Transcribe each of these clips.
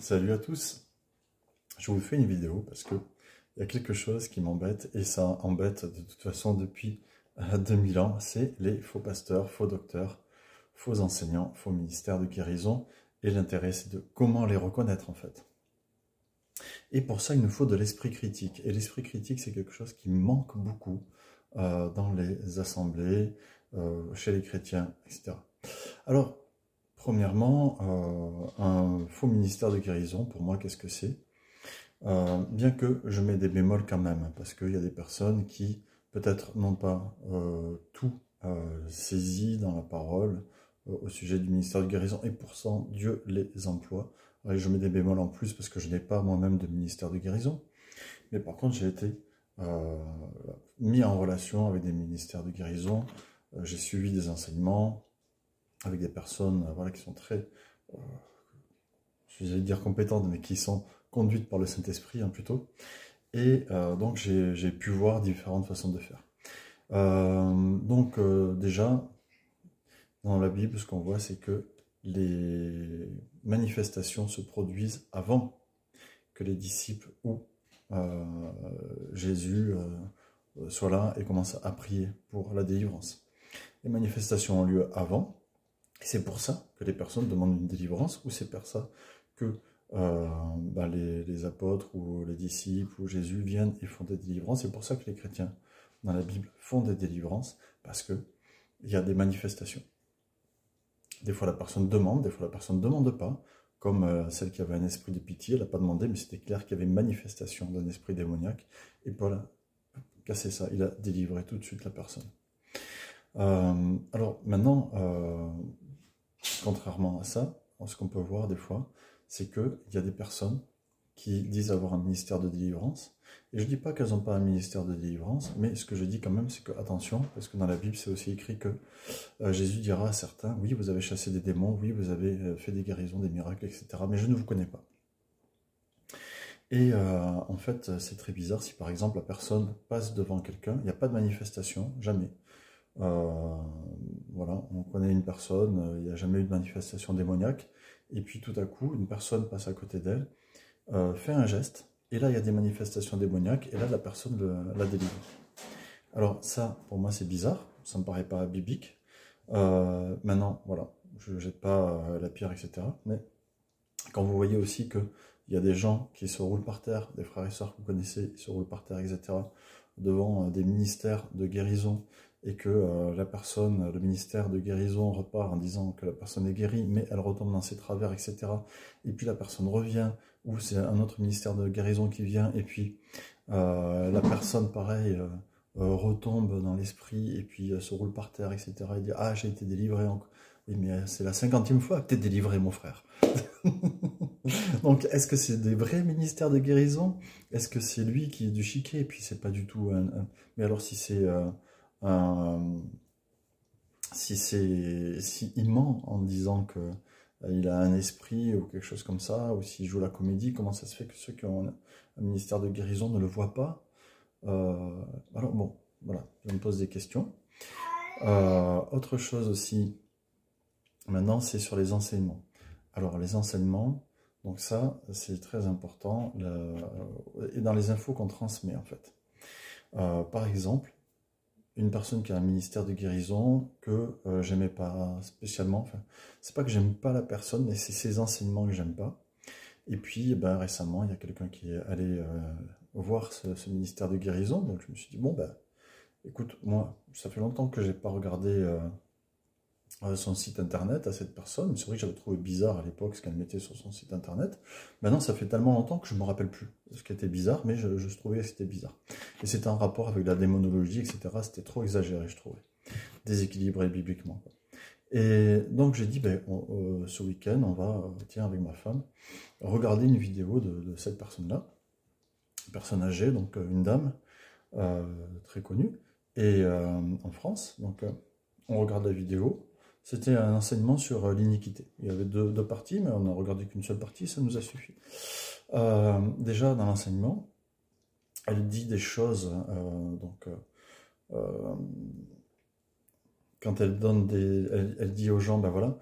Salut à tous, je vous fais une vidéo parce que il y a quelque chose qui m'embête et ça embête de toute façon depuis 2000 ans, c'est les faux pasteurs, faux docteurs, faux enseignants, faux ministères de guérison et l'intérêt c'est de comment les reconnaître en fait. Et pour ça il nous faut de l'esprit critique et l'esprit critique c'est quelque chose qui manque beaucoup dans les assemblées, chez les chrétiens, etc. Alors, premièrement, un faux ministère de guérison, pour moi, qu'est-ce que c'est? Bien que je mets des bémols quand même, parce qu'il y a des personnes qui, peut-être, n'ont pas tout saisi dans la parole au sujet du ministère de guérison, et pourtant, Dieu les emploie. Et je mets des bémols en plus parce que je n'ai pas moi-même de ministère de guérison, mais par contre, j'ai été euh, mis en relation avec des ministères de guérison, j'ai suivi des enseignements, avec des personnes voilà, qui sont très, euh, je vais dire compétentes, mais qui sont conduites par le Saint-Esprit plutôt. Et donc j'ai pu voir différentes façons de faire. Déjà, dans la Bible, ce qu'on voit, c'est que les manifestations se produisent avant que les disciples ou Jésus soient là et commencent à prier pour la délivrance. Les manifestations ont lieu avant. C'est pour ça que les personnes demandent une délivrance, ou c'est pour ça que les apôtres ou les disciples ou Jésus viennent et font des délivrances. C'est pour ça que les chrétiens dans la Bible font des délivrances, parce qu'il y a des manifestations. Des fois la personne demande, des fois la personne ne demande pas, comme celle qui avait un esprit de pitié, elle n'a pas demandé, mais c'était clair qu'il y avait une manifestation d'un esprit démoniaque, et Paul a cassé ça, il a délivré tout de suite la personne. Alors maintenant, contrairement à ça, ce qu'on peut voir des fois, c'est qu'il y a des personnes qui disent avoir un ministère de délivrance. Et je ne dis pas qu'elles n'ont pas un ministère de délivrance, mais ce que je dis quand même, c'est que attention, parce que dans la Bible, c'est aussi écrit que Jésus dira à certains, oui, vous avez chassé des démons, oui, vous avez fait des guérisons, des miracles, etc. Mais je ne vous connais pas. Et en fait, c'est très bizarre si par exemple la personne passe devant quelqu'un, il n'y a pas de manifestation, jamais. Voilà, on connaît une personne, il n'y a jamais eu de manifestation démoniaque, et puis tout à coup, une personne passe à côté d'elle, fait un geste, et là il y a des manifestations démoniaques, et là la personne la délivre. Alors ça, pour moi c'est bizarre, ça ne me paraît pas biblique. Maintenant, voilà, je ne jette pas la pierre, etc. Mais quand vous voyez aussi qu'il y a des gens qui se roulent par terre, des frères et sœurs que vous connaissez, qui se roulent par terre, etc., devant des ministères de guérison, et que la personne, le ministère de guérison repart en disant que la personne est guérie, mais elle retombe dans ses travers, etc. Et puis la personne revient, ou c'est un autre ministère de guérison qui vient, et puis la personne, pareil, retombe dans l'esprit, et puis se roule par terre, etc. Et dit « Ah, j'ai été délivré. » Oui, mais c'est la 50e fois que tu es délivré, mon frère. Donc, est-ce que c'est des vrais ministères de guérison? Est-ce que c'est lui qui est du chiquet? Et puis, c'est pas du tout Mais alors, si c'est... si il ment en disant que il a un esprit ou quelque chose comme ça, ou s'il joue la comédie, comment ça se fait que ceux qui ont un ministère de guérison ne le voient pas? Alors bon, voilà, je me pose des questions. Autre chose aussi, maintenant, c'est sur les enseignements. Alors, les enseignements, donc ça, c'est très important, et dans les infos qu'on transmet, en fait. Par exemple, une personne qui a un ministère de guérison que j'aimais pas spécialement, enfin, c'est pas que j'aime pas la personne, mais c'est ses enseignements que j'aime pas. Et puis, ben, récemment, il y a quelqu'un qui est allé voir ce ministère de guérison, donc je me suis dit, bon, ben, écoute, moi, ça fait longtemps que j'ai pas regardé son site internet à cette personne. C'est vrai que j'avais trouvé bizarre à l'époque ce qu'elle mettait sur son site internet. Maintenant, ça fait tellement longtemps que je ne me rappelle plus ce qui était bizarre, mais je trouvais que c'était bizarre. Et c'était en rapport avec la démonologie, etc. C'était trop exagéré, je trouvais. Déséquilibré bibliquement. Et donc j'ai dit, ben, ce week-end, on va, tiens, avec ma femme, regarder une vidéo de cette personne-là, une personne âgée, donc une dame très connue, et en France. Donc on regarde la vidéo. C'était un enseignement sur l'iniquité. Il y avait deux parties, mais on n'a regardé qu'une seule partie, ça nous a suffi. Déjà, dans l'enseignement, elle dit des choses, quand elle donne elle dit aux gens, ben voilà,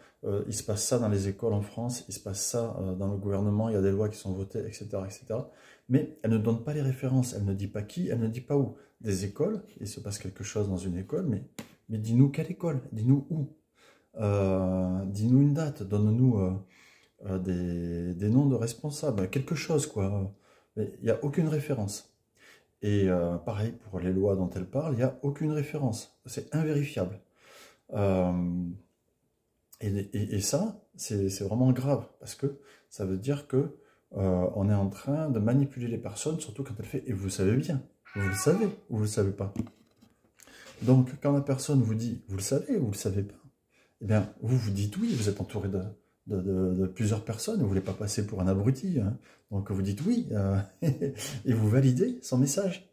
il se passe ça dans les écoles en France, il se passe ça dans le gouvernement, il y a des lois qui sont votées, etc., etc. Mais elle ne donne pas les références, elle ne dit pas qui, elle ne dit pas où. Des écoles, il se passe quelque chose dans une école, mais dis-nous quelle école, dis-nous où, dis-nous une date, donne-nous des noms de responsables, quelque chose quoi. Mais il n'y a aucune référence. Et pareil pour les lois dont elle parle, il n'y a aucune référence, c'est invérifiable. Euh, et ça, c'est vraiment grave, parce que ça veut dire que on est en train de manipuler les personnes, surtout quand elle fait, et vous le savez bien, vous le savez, ou vous le savez pas. Donc, quand la personne vous dit, vous le savez, ou vous le savez pas, eh bien, vous dites oui, vous êtes entouré de plusieurs personnes, vous ne voulez pas passer pour un abruti, hein. Donc vous dites oui, et vous validez son message.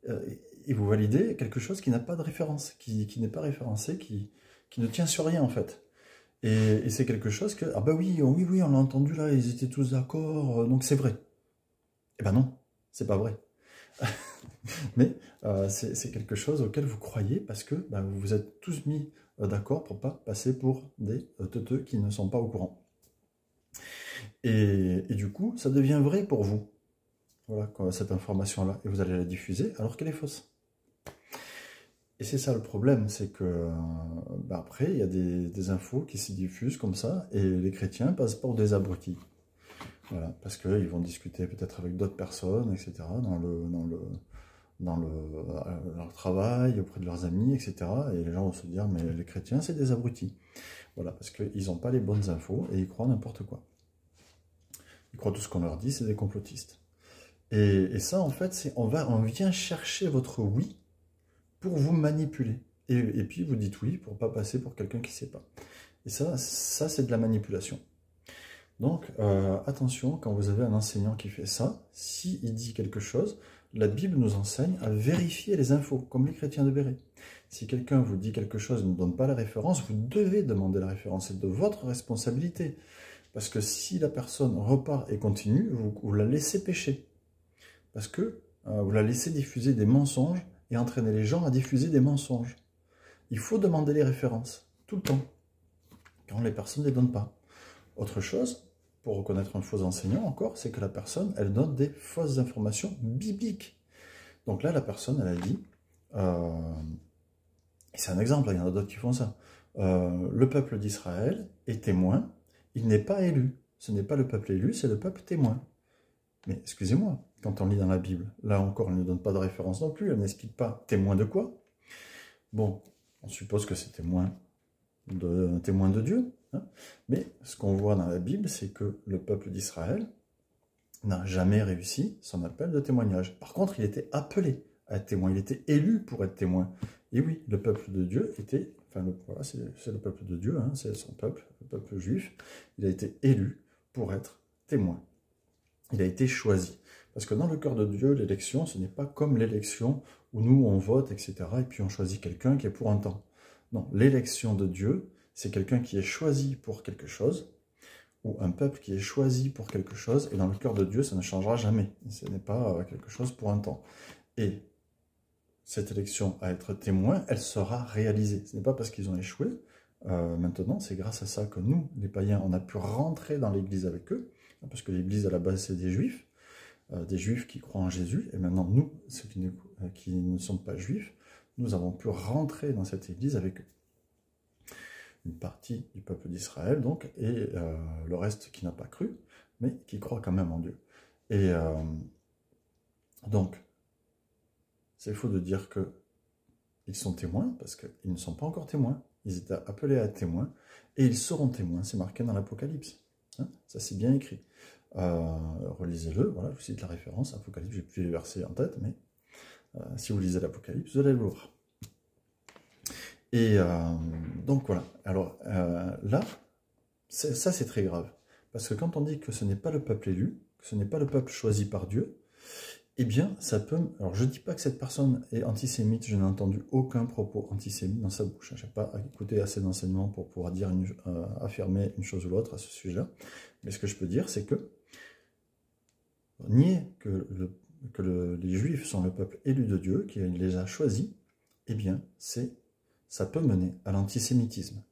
Euh, et vous validez quelque chose qui n'a pas de référence, qui n'est pas référencé, qui ne tient sur rien en fait. Et c'est quelque chose que, ah bah oui, oui, oui, on l'a entendu là, ils étaient tous d'accord, donc c'est vrai. Eh ben non, c'est pas vrai. Mais c'est quelque chose auquel vous croyez parce que bah, vous vous êtes tous mis d'accord pour pas passer pour des teuteux qui ne sont pas au courant. Et du coup, ça devient vrai pour vous, voilà, cette information-là, et vous allez la diffuser alors qu'elle est fausse. Et c'est ça le problème, c'est que bah après, il y a des infos qui se diffusent comme ça, et les chrétiens passent pour des abrutis. Voilà, parce qu'ils vont discuter peut-être avec d'autres personnes, etc., dans leur travail, auprès de leurs amis, etc. Et les gens vont se dire, mais les chrétiens, c'est des abrutis. Voilà, parce qu'ils n'ont pas les bonnes infos, et ils croient n'importe quoi. Ils croient tout ce qu'on leur dit, c'est des complotistes. Et ça, en fait, on vient chercher votre oui pour vous manipuler. Et puis vous dites oui pour ne pas passer pour quelqu'un qui ne sait pas. Et ça c'est de la manipulation. Donc attention, quand vous avez un enseignant qui fait ça, s'il dit quelque chose, la Bible nous enseigne à vérifier les infos, comme les chrétiens de Béret. Si quelqu'un vous dit quelque chose et ne donne pas la référence, vous devez demander la référence. C'est de votre responsabilité. Parce que si la personne repart et continue, vous la laissez pécher. Parce que vous la laissez diffuser des mensonges et entraîner les gens à diffuser des mensonges. Il faut demander les références, tout le temps, quand les personnes ne les donnent pas. Autre chose, pour reconnaître un faux enseignant encore, c'est que la personne, elle donne des fausses informations bibliques. Donc là, la personne, elle a dit, et c'est un exemple, il y en a d'autres qui font ça, le peuple d'Israël est témoin, il n'est pas élu. Ce n'est pas le peuple élu, c'est le peuple témoin. Mais excusez-moi, quand on lit dans la Bible, là encore, elle ne donne pas de référence non plus, elle n'explique pas témoin de quoi. Bon, on suppose que c'est témoin de Dieu, hein. Mais ce qu'on voit dans la Bible, c'est que le peuple d'Israël n'a jamais réussi son appel de témoignage. Par contre, il était appelé à être témoin, il était élu pour être témoin. Et oui, le peuple de Dieu était, enfin voilà, c'est le peuple de Dieu, hein, c'est son peuple, le peuple juif, il a été élu pour être témoin. Il a été choisi. Parce que dans le cœur de Dieu, l'élection, ce n'est pas comme l'élection où nous, on vote, etc. et puis on choisit quelqu'un qui est pour un temps. Non, l'élection de Dieu, c'est quelqu'un qui est choisi pour quelque chose, ou un peuple qui est choisi pour quelque chose, et dans le cœur de Dieu, ça ne changera jamais. Ce n'est pas quelque chose pour un temps. Et cette élection à être témoin, elle sera réalisée. Ce n'est pas parce qu'ils ont échoué. Maintenant, c'est grâce à ça que nous, les païens, on a pu rentrer dans l'Église avec eux, parce que l'Église, à la base, c'est des Juifs qui croient en Jésus, et maintenant, nous, ceux qui ne sont pas Juifs, nous avons pu rentrer dans cette Église avec eux. Une partie du peuple d'Israël, donc, et le reste qui n'a pas cru, mais qui croit quand même en Dieu. Et donc, c'est faux de dire qu'ils sont témoins, parce qu'ils ne sont pas encore témoins. Ils étaient appelés à être témoins, et ils seront témoins, c'est marqué dans l'Apocalypse. Hein, ça, c'est bien écrit. Relisez-le, voilà, je vous cite la référence, Apocalypse, j'ai plus les versets en tête, mais si vous lisez l'Apocalypse, vous allez le voir. Et donc voilà, alors là, ça c'est très grave, parce que quand on dit que ce n'est pas le peuple élu, que ce n'est pas le peuple choisi par Dieu, eh bien ça peut, alors je ne dis pas que cette personne est antisémite, je n'ai entendu aucun propos antisémite dans sa bouche, je n'ai pas écouté assez d'enseignements pour pouvoir dire affirmer une chose ou l'autre à ce sujet-là, mais ce que je peux dire c'est que nier que les Juifs sont le peuple élu de Dieu, qui les a choisis, eh bien, c'est ça peut mener à l'antisémitisme,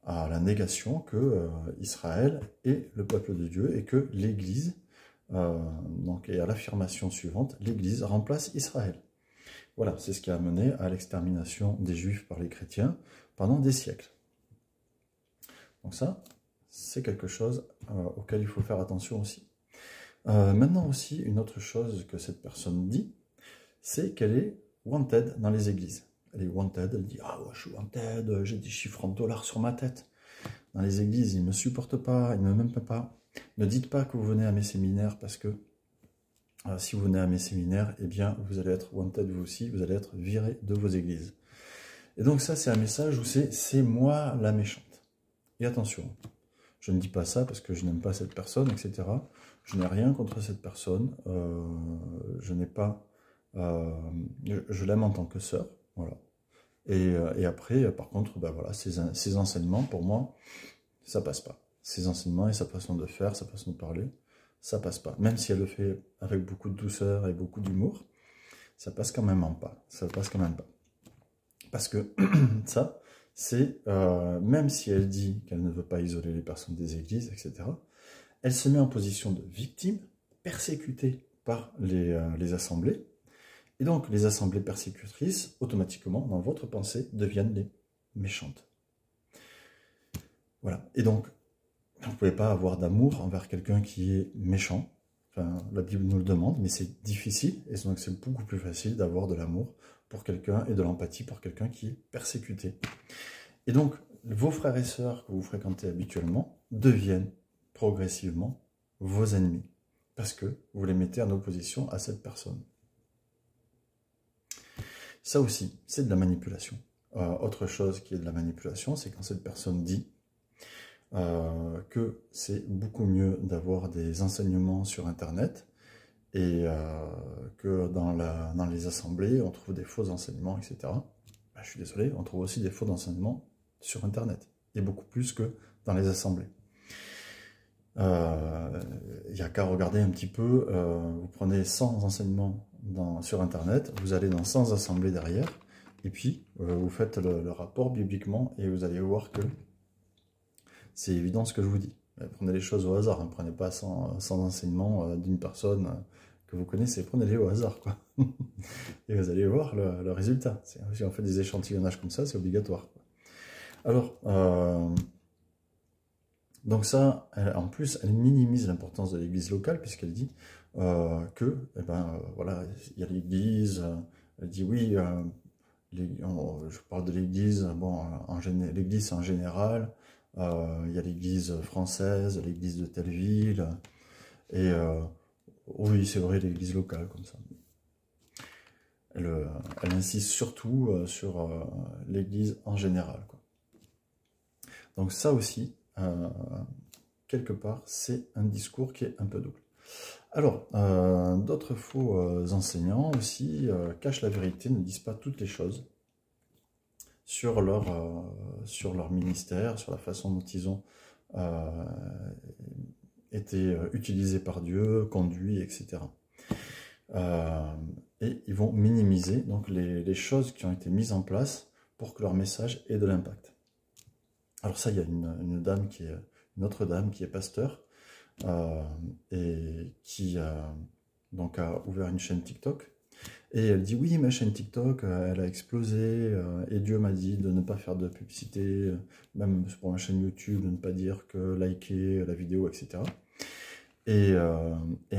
à la négation que Israël est le peuple de Dieu et que l'Église, et à l'affirmation suivante, l'Église remplace Israël. Voilà, c'est ce qui a mené à l'extermination des Juifs par les chrétiens pendant des siècles. Donc ça, c'est quelque chose auquel il faut faire attention aussi. Maintenant aussi, une autre chose que cette personne dit, c'est qu'elle est wanted dans les églises. Elle est wanted, elle dit « Ah ouais, je suis wanted, j'ai des chiffres en dollars sur ma tête. » Dans les églises, ils ne me supportent pas, ils ne m'aiment pas. Ne dites pas que vous venez à mes séminaires parce que si vous venez à mes séminaires, eh bien, vous allez être wanted vous aussi, vous allez être viré de vos églises. Et donc ça, c'est un message où c'est moi la méchante. Et attention, je ne dis pas ça parce que je n'aime pas cette personne, etc. Je n'ai rien contre cette personne, je n'ai pas... je l'aime en tant que sœur, voilà. Et après, par contre, ben voilà, ces enseignements, pour moi, ça passe pas. Ces enseignements et sa façon de faire, sa façon de parler, ça passe pas. Même si elle le fait avec beaucoup de douceur et beaucoup d'humour, ça passe quand même pas. Ça passe quand même pas. Parce que ça, c'est, même si elle dit qu'elle ne veut pas isoler les personnes des églises, etc., elle se met en position de victime, persécutée par les assemblées. Et donc, les assemblées persécutrices, automatiquement, dans votre pensée, deviennent les méchantes. Voilà. Et donc, vous ne pouvez pas avoir d'amour envers quelqu'un qui est méchant. Enfin, la Bible nous le demande, mais c'est difficile. Et donc, c'est beaucoup plus facile d'avoir de l'amour pour quelqu'un et de l'empathie pour quelqu'un qui est persécuté. Et donc, vos frères et sœurs que vous fréquentez habituellement deviennent progressivement vos ennemis. Parce que vous les mettez en opposition à cette personne. Ça aussi, c'est de la manipulation. Autre chose qui est de la manipulation, c'est quand cette personne dit que c'est beaucoup mieux d'avoir des enseignements sur Internet et que dans les assemblées, on trouve des faux enseignements, etc. Ben, je suis désolé, on trouve aussi des faux enseignements sur Internet, et beaucoup plus que dans les assemblées. Il n'y a qu'à regarder un petit peu, vous prenez 100 enseignements sur Internet, vous allez dans 100 assemblées derrière, et puis vous faites le rapport bibliquement, et vous allez voir que c'est évident ce que je vous dis. Prenez les choses au hasard, ne prenez pas 100 enseignements d'une personne que vous connaissez, prenez-les au hasard, quoi. Et vous allez voir le résultat. Si on fait des échantillonnages comme ça, c'est obligatoire, quoi. Alors, donc ça, en plus, elle minimise l'importance de l'église locale, puisqu'elle dit voilà, il y a l'église, elle dit oui, je parle de l'église, bon, l'église en général, il y a l'église française, l'église de telle ville, et oui, c'est vrai, l'église locale, comme ça. Elle insiste surtout sur l'église en général, quoi. Donc ça aussi, quelque part, c'est un discours qui est un peu double. Alors, d'autres faux enseignants aussi cachent la vérité, ne disent pas toutes les choses sur leur ministère, sur la façon dont ils ont été utilisés par Dieu, conduits, etc. Et ils vont minimiser donc, les choses qui ont été mises en place pour que leur message ait de l'impact. Alors ça, il y a une autre dame qui est pasteur et qui donc a ouvert une chaîne TikTok. Et elle dit, oui, ma chaîne TikTok, elle a explosé, et Dieu m'a dit de ne pas faire de publicité, même pour ma chaîne YouTube, de ne pas dire que liker la vidéo, etc. Et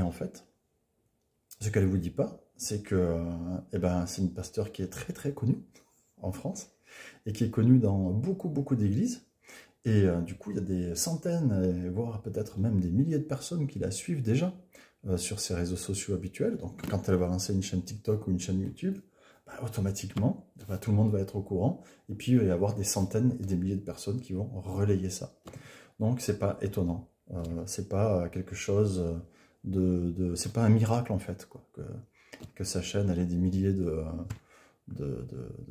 en fait, ce qu'elle ne vous dit pas, c'est que c'est une pasteur qui est très très connue en France, et qui est connue dans beaucoup d'églises. Et du coup, il y a des centaines, voire peut-être même des milliers de personnes qui la suivent déjà sur ses réseaux sociaux habituels. Donc, quand elle va lancer une chaîne TikTok ou une chaîne YouTube, automatiquement, tout le monde va être au courant. Et puis, il va y avoir des centaines et des milliers de personnes qui vont relayer ça. Donc, c'est pas étonnant. C'est pas quelque chose c'est pas un miracle, en fait, quoi, que sa chaîne elle ait des milliers de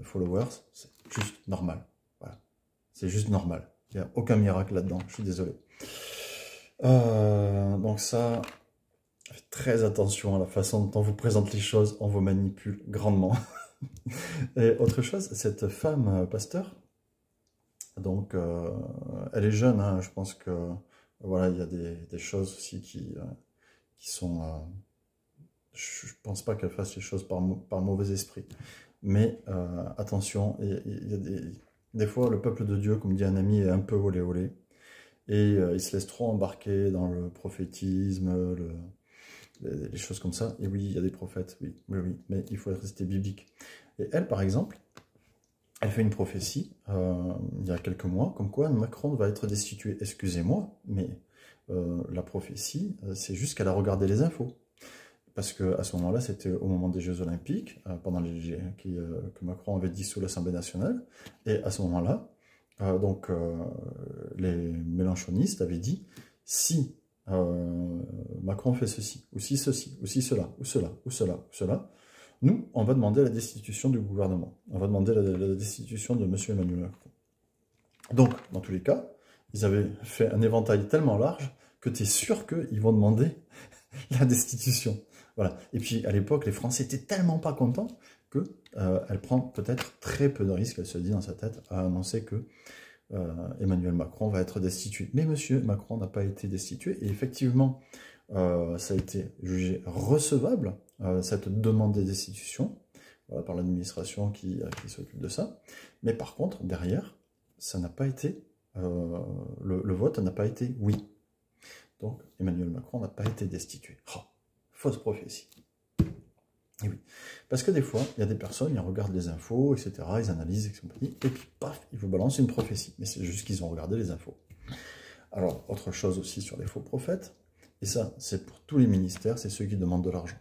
followers. C'est juste normal. Voilà. C'est juste normal. Il n'y a aucun miracle là-dedans, je suis désolé. Donc ça, faites très attention à la façon dont on vous présente les choses, on vous manipule grandement. Et autre chose, cette femme pasteur, donc elle est jeune, hein, je pense que voilà, il y a des choses aussi qui sont... je pense pas qu'elle fasse les choses par mauvais esprit. Mais attention, il y a des fois, le peuple de Dieu, comme dit un ami, est un peu olé olé. Et il se laisse trop embarquer dans le prophétisme, les choses comme ça. Et oui, il y a des prophètes, oui, oui, oui, mais il faut rester biblique. Et elle, par exemple, elle fait une prophétie il y a quelques mois, comme quoi Macron va être destitué. Excusez-moi, mais la prophétie, c'est juste qu'elle a regardé les infos. Parce qu'à ce moment-là, c'était au moment des Jeux Olympiques, que Macron avait dissous l'Assemblée nationale. Et à ce moment-là, les mélenchonistes avaient dit, si Macron fait ceci, ou si ceci, ou si cela, ou cela, ou cela, ou cela, nous, on va demander la destitution du gouvernement. On va demander la destitution de M. Emmanuel Macron. Donc, dans tous les cas, ils avaient fait un éventail tellement large que tu es sûr qu'ils vont demander la destitution. Voilà. Et puis, à l'époque, les Français étaient tellement pas contents qu'elle prend peut-être très peu de risques, elle se dit dans sa tête, à annoncer que Emmanuel Macron va être destitué. Mais M. Macron n'a pas été destitué. Et effectivement, ça a été jugé recevable, cette demande de destitution, voilà, par l'administration qui s'occupe de ça. Mais par contre, derrière, ça n'a pas été, le vote n'a pas été oui. Donc, Emmanuel Macron n'a pas été destitué. Oh, fausse prophétie. Et oui. Parce que des fois, il y a des personnes, ils regardent les infos, etc., ils analysent, et puis paf, ils vous balancent une prophétie. Mais c'est juste qu'ils ont regardé les infos. Alors, autre chose aussi sur les faux prophètes, et ça, c'est pour tous les ministères, c'est ceux qui demandent de l'argent.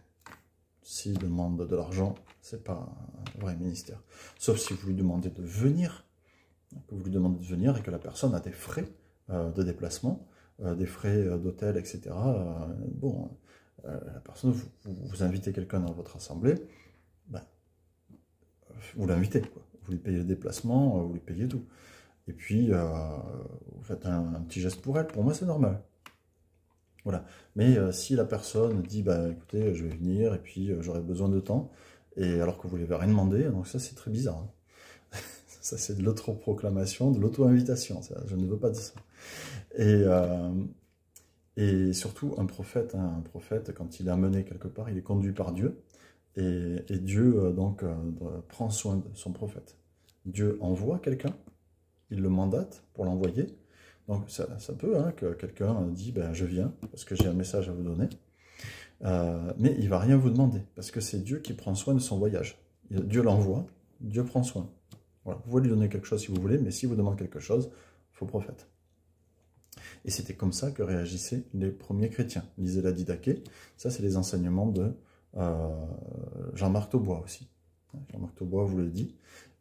S'ils demandent de l'argent, c'est pas un vrai ministère. Sauf si vous lui demandez de venir, et que la personne a des frais de déplacement, des frais d'hôtel, etc. La personne, vous invitez quelqu'un dans votre assemblée, ben, vous l'invitez, vous lui payez le déplacement, vous lui payez tout. Et puis, vous faites un petit geste pour elle, pour moi c'est normal. Voilà. Mais si la personne dit, bah, écoutez, je vais venir, et puis j'aurai besoin de temps, et alors que vous ne lui avez rien demandé, donc ça c'est très bizarre. Hein. Ça c'est de l'autoproclamation, de l'auto-invitation, je ne veux pas dire ça. Et surtout, un prophète, quand il est amené quelque part, il est conduit par Dieu. Et Dieu, prend soin de son prophète. Dieu envoie quelqu'un, il le mandate pour l'envoyer. Donc, ça peut que quelqu'un dit, ben, je viens, parce que j'ai un message à vous donner. Mais il ne va rien vous demander, parce que c'est Dieu qui prend soin de son voyage. Dieu l'envoie, Dieu prend soin. Voilà. Vous pouvez lui donner quelque chose si vous voulez, mais si vous demandez quelque chose, faux prophète. Et c'était comme ça que réagissaient les premiers chrétiens. Lisez la Didaché, ça c'est les enseignements de Jean-Marc Taubois aussi. Jean-Marc Taubois vous le dit,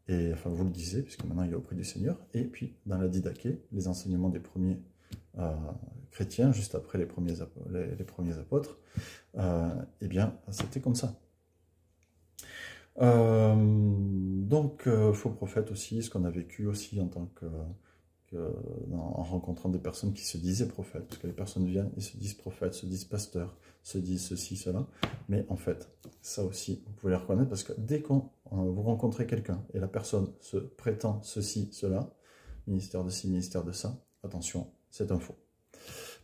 et enfin vous le disiez, puisque maintenant il est auprès du Seigneur. Et puis dans la Didaché, les enseignements des premiers chrétiens, juste après les premiers apôtres, eh bien c'était comme ça. Faux prophète aussi, ce qu'on a vécu aussi en tant en rencontrant des personnes qui se disaient prophètes, parce que les personnes viennent et se disent prophètes, se disent pasteurs, se disent ceci, cela, mais en fait, ça aussi, vous pouvez les reconnaître, parce que dès que vous rencontrez quelqu'un, et la personne se prétend ceci, cela, ministère de ci, ministère de ça, attention, c'est un faux.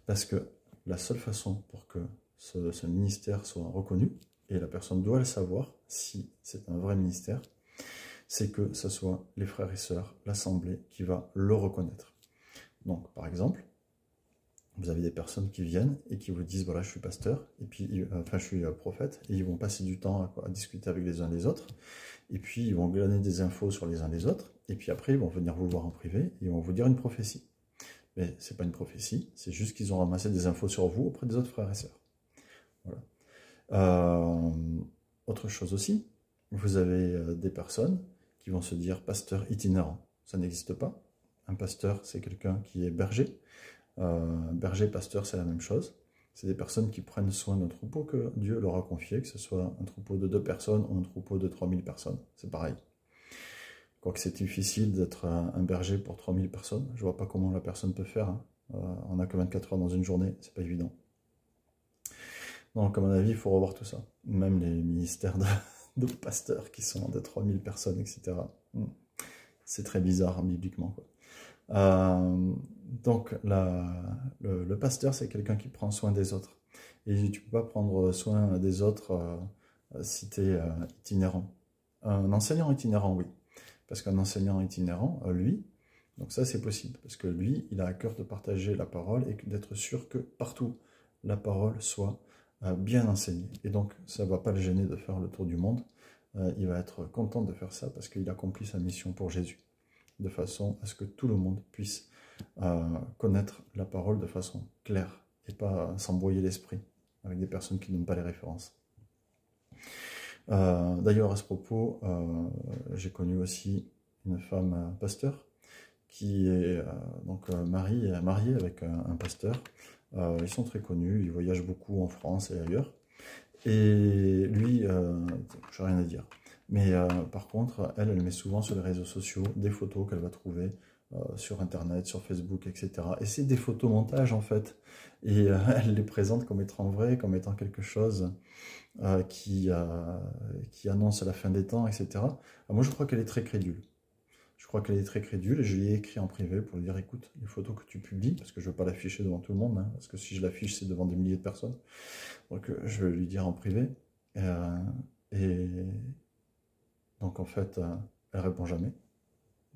Parce que la seule façon pour que ce ministère soit reconnu, et la personne doit le savoir, si c'est un vrai ministère, c'est que ce soit les frères et sœurs, l'Assemblée, qui va le reconnaître. Donc, par exemple, vous avez des personnes qui viennent et qui vous disent, voilà, je suis pasteur, et puis, je suis prophète, et ils vont passer du temps à discuter avec les uns les autres, et puis ils vont glaner des infos sur les uns les autres, et puis après, ils vont venir vous voir en privé, et ils vont vous dire une prophétie. Mais ce n'est pas une prophétie, c'est juste qu'ils ont ramassé des infos sur vous auprès des autres frères et sœurs. Voilà. Autre chose aussi, vous avez des personnes qui vont se dire pasteur itinérant. Ça n'existe pas. Un pasteur, c'est quelqu'un qui est berger. Berger, pasteur, c'est la même chose. C'est des personnes qui prennent soin d'un troupeau que Dieu leur a confié, que ce soit un troupeau de 2 personnes ou un troupeau de 3000 personnes. C'est pareil. Quoique c'est difficile d'être un berger pour 3000 personnes. Je ne vois pas comment la personne peut faire. Hein. On n'a que 24 heures dans une journée, c'est pas évident. Donc, à mon avis, il faut revoir tout ça. Même les ministères d'autres pasteurs qui sont de 3000 personnes, etc. C'est très bizarre bibliquement, quoi. Donc, le pasteur, c'est quelqu'un qui prend soin des autres. Et tu ne peux pas prendre soin des autres si tu es itinérant. Un enseignant itinérant, oui. Parce qu'un enseignant itinérant, lui, donc ça c'est possible. Parce que lui, il a à cœur de partager la parole et d'être sûr que partout, la parole soit bien enseignée. Et donc, ça ne va pas le gêner de faire le tour du monde. Il va être content de faire ça parce qu'il accomplit sa mission pour Jésus. De façon à ce que tout le monde puisse connaître la parole de façon claire et pas s'embrouiller l'esprit avec des personnes qui ne donnent pas les références. D'ailleurs, à ce propos, j'ai connu aussi une femme pasteur qui est mariée avec un pasteur. Ils sont très connus, ils voyagent beaucoup en France et ailleurs. Et lui, je n'ai rien à dire. Mais par contre, elle met souvent sur les réseaux sociaux des photos qu'elle va trouver sur Internet, sur Facebook, etc. Et c'est des photomontages en fait. Et elle les présente comme étant vraies, comme étant quelque chose qui annonce la fin des temps, etc. Alors moi, je crois qu'elle est très crédule. Je crois qu'elle est très crédule et je lui ai écrit en privé pour lui dire, écoute, les photos que tu publies, parce que je ne veux pas l'afficher devant tout le monde, hein, parce que si je l'affiche, c'est devant des milliers de personnes. Donc je vais lui dire en privé. Et donc en fait, elle répond jamais.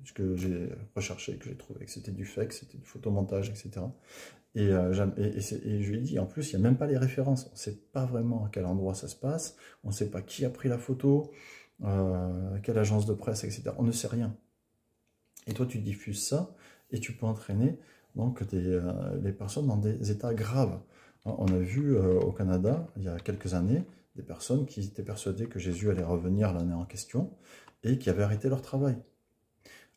Ce que j'ai recherché, que j'ai trouvé que c'était du fake, c'était du photomontage, etc. Et je lui ai dit, en plus, il n'y a même pas les références. On ne sait pas vraiment à quel endroit ça se passe. On ne sait pas qui a pris la photo, quelle agence de presse, etc. On ne sait rien. Et toi, tu diffuses ça et tu peux entraîner donc les personnes dans des états graves. On a vu au Canada, il y a quelques années, des personnes qui étaient persuadées que Jésus allait revenir l'année en question et qui avaient arrêté leur travail.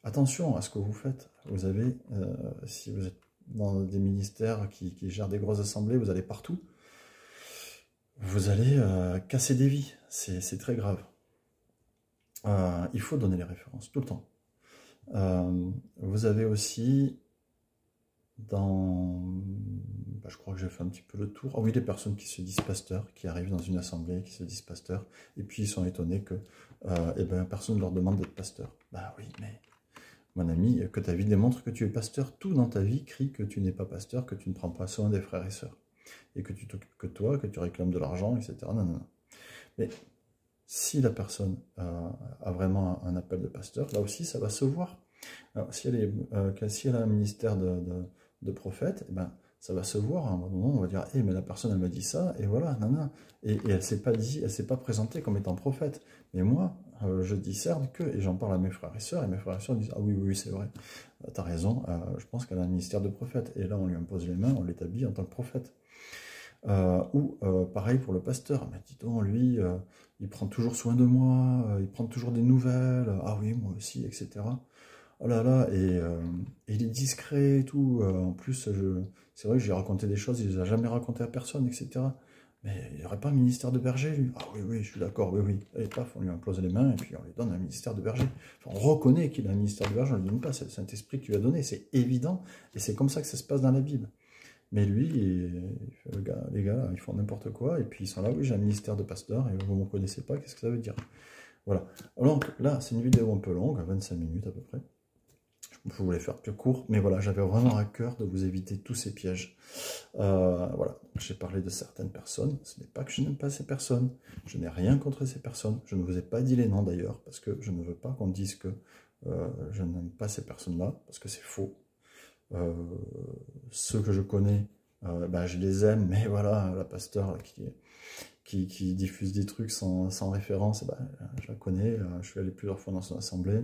Attention à ce que vous faites. Vous avez, si vous êtes dans des ministères qui gèrent des grosses assemblées, vous allez partout, vous allez casser des vies. C'est très grave. Il faut donner les références, tout le temps. Vous avez aussi je crois que j'ai fait un petit peu le tour. Ah oui, les personnes qui se disent pasteurs, qui arrivent dans une assemblée, qui se disent pasteurs, et puis ils sont étonnés que personne ne leur demande d'être pasteur. Bah oui, mais mon ami, que ta vie démontre que tu es pasteur. Tout dans ta vie crie que tu n'es pas pasteur, que tu ne prends pas soin des frères et sœurs. Et que tu t'occupes que de toi, que tu réclames de l'argent, etc. Non, non, non. Mais si la personne a vraiment un appel de pasteur, là aussi, ça va se voir. Alors, si elle a un ministère de prophète, eh ben, ça va se voir. À un moment, on va dire, mais la personne, elle m'a dit ça, et voilà, nanana. Et elle s'est pas dit, elle s'est pas présentée comme étant prophète. Mais moi, je discerne que, et j'en parle à mes frères et sœurs disent, ah oui, oui, c'est vrai, t'as raison, je pense qu'elle a un ministère de prophète. Et là, on lui impose les mains, on l'établit en tant que prophète. Pareil pour le pasteur, mais dis donc, lui, il prend toujours soin de moi, il prend toujours des nouvelles, ah oui, moi aussi, etc. Oh là là, et il est discret et tout. En plus, c'est vrai que j'ai raconté des choses, il ne les a jamais racontées à personne, etc. Mais il n'y aurait pas un ministère de berger, lui. Ah oui, oui, je suis d'accord, oui, oui. Et paf, on lui impose les mains et puis on lui donne un ministère de berger. Enfin, on reconnaît qu'il a un ministère de berger, on ne lui donne pas, c'est le Saint-Esprit qui lui a donné, c'est évident. Et c'est comme ça que ça se passe dans la Bible. Mais lui, les gars, ils font n'importe quoi, et puis ils sont là, oui, j'ai un ministère de pasteur, et vous ne me connaissez pas, qu'est-ce que ça veut dire? Voilà. Donc là, c'est une vidéo un peu longue, 25 minutes à peu près. Je voulais faire plus court, mais voilà, j'avais vraiment à cœur de vous éviter tous ces pièges. Voilà, j'ai parlé de certaines personnes, ce n'est pas que je n'aime pas ces personnes, je n'ai rien contre ces personnes, je ne vous ai pas dit les noms d'ailleurs, parce que je ne veux pas qu'on dise que je n'aime pas ces personnes-là, parce que c'est faux. Ceux que je connais, je les aime, mais voilà, la pasteur qui diffuse des trucs sans référence, je la connais, je suis allé plusieurs fois dans son assemblée,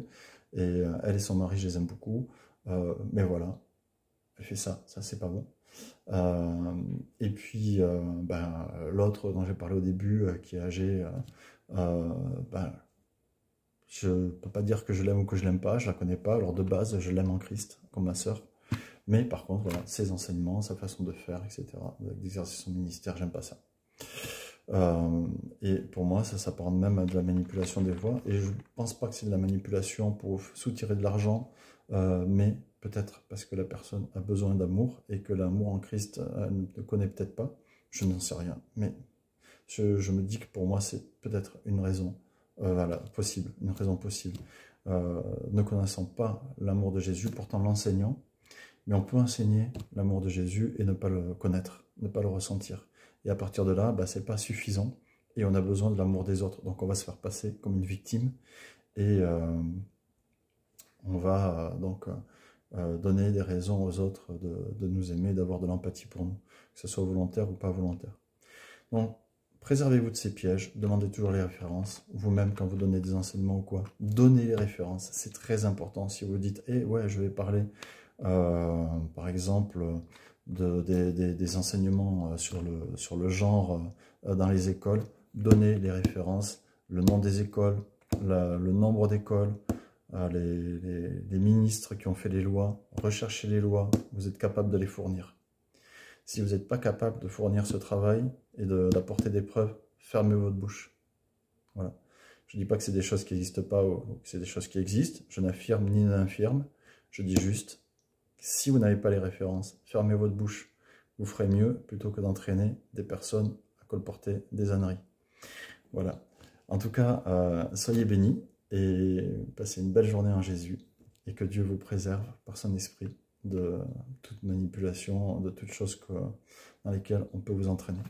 et elle et son mari, je les aime beaucoup, mais voilà, elle fait ça c'est pas bon. Et puis, l'autre dont j'ai parlé au début, qui est âgé, je ne peux pas dire que je l'aime ou que je l'aime pas, je la connais pas, alors de base, je l'aime en Christ, comme ma sœur. Mais par contre, voilà, ses enseignements, sa façon de faire, etc., d'exercer son ministère, j'aime pas ça. Et pour moi, ça s'apparente même à de la manipulation des voix. Et je pense pas que c'est de la manipulation pour soutirer de l'argent, mais peut-être parce que la personne a besoin d'amour et que l'amour en Christ, elle ne connaît peut-être pas. Je n'en sais rien. Mais je me dis que pour moi, c'est peut-être une raison Voilà, possible, une raison possible. Ne connaissant pas l'amour de Jésus, pourtant l'enseignant, mais on peut enseigner l'amour de Jésus et ne pas le connaître, ne pas le ressentir. Et à partir de là, bah, c'est pas suffisant et on a besoin de l'amour des autres. Donc on va se faire passer comme une victime et on va donner des raisons aux autres de nous aimer, d'avoir de l'empathie pour nous, que ce soit volontaire ou pas volontaire. Donc, préservez-vous de ces pièges, demandez toujours les références, vous-même quand vous donnez des enseignements ou quoi, donnez les références, c'est très important. Si vous dites, eh ouais, je vais parler, par exemple, des enseignements sur le genre dans les écoles, donnez les références, le nom des écoles, le nombre d'écoles, les ministres qui ont fait les lois, recherchez les lois, vous êtes capable de les fournir. Si vous n'êtes pas capable de fournir ce travail et d'apporter des preuves, fermez votre bouche. Voilà. Je ne dis pas que c'est des choses qui n'existent pas ou que c'est des choses qui existent. Je n'affirme ni n'infirme. Je dis juste, si vous n'avez pas les références, fermez votre bouche. Vous ferez mieux plutôt que d'entraîner des personnes à colporter des âneries. Voilà. En tout cas, soyez bénis et passez une belle journée en Jésus. Et que Dieu vous préserve par son esprit de toute manipulation, de toutes choses dans lesquelles on peut vous entraîner.